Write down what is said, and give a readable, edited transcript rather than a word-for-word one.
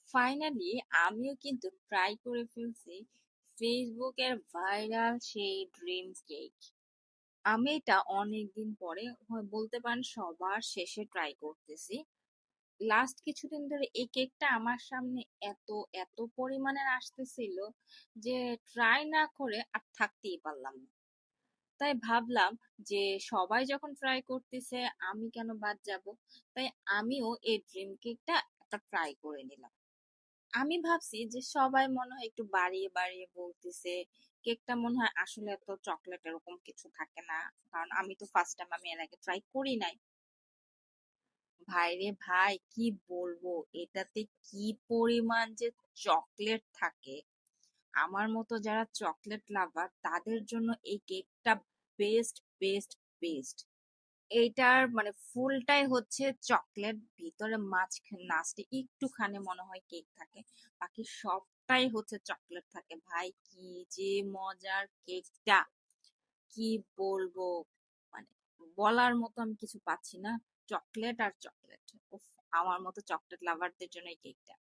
Finally আমিও কিন্তু try করে ফেলছি ফেসবুকের ভাইরাল সেই ড্রিম কেক। আমি এটা অনেকদিন পরে বলতে পারেন সবার শেষে ট্রাই করতেছি। লাস্ট কিছুদিন ধরে এই কেকটা আমার সামনে এত এত পরিমাণের আসতেছিল যে ট্রাই না করে আর থাকতেই পারলাম না। তাই ভাবলাম যে সবাই যখন ট্রাই করতেছে আমি কেন বাদ যাব। তাই আমিও এই ড্রিম কেকটা একটা ট্রাই করে নিলাম। আমি ভাবছি যে সবাই মনে হয় একটু বাড়িয়ে বাড়িয়ে বলতেছে, কেকটা মনে হয় আসলে এত চকলেট এরকম কিছু থাকে না। কারণ আমি তো ফার্স্ট টাইম, আমি এর আগে ট্রাই করি নাই। ভাই রে ভাই, কি বলবো, এটাতে কি পরিমাণ যে চকলেট থাকে! আমার মতো যারা চকলেট লাভার তাদের জন্য এই কেকটা বেস্ট বেস্ট বেস্ট। এইটার মানে ফুলটাই হচ্ছে চকলেট, ভিতরে মাঝখানে একটুখানি মনে হয় কেক থাকে, বাকি সবটাই হচ্ছে চকলেট থাকে। ভাই কি যে মজার কেকটা, কি বলবো, মানে বলার মতো আমি কিছু পাচ্ছি না। চকলেট আর চকলেট, উফ! আমার মতো চকলেট লাভারদের জন্য এই কেকটা।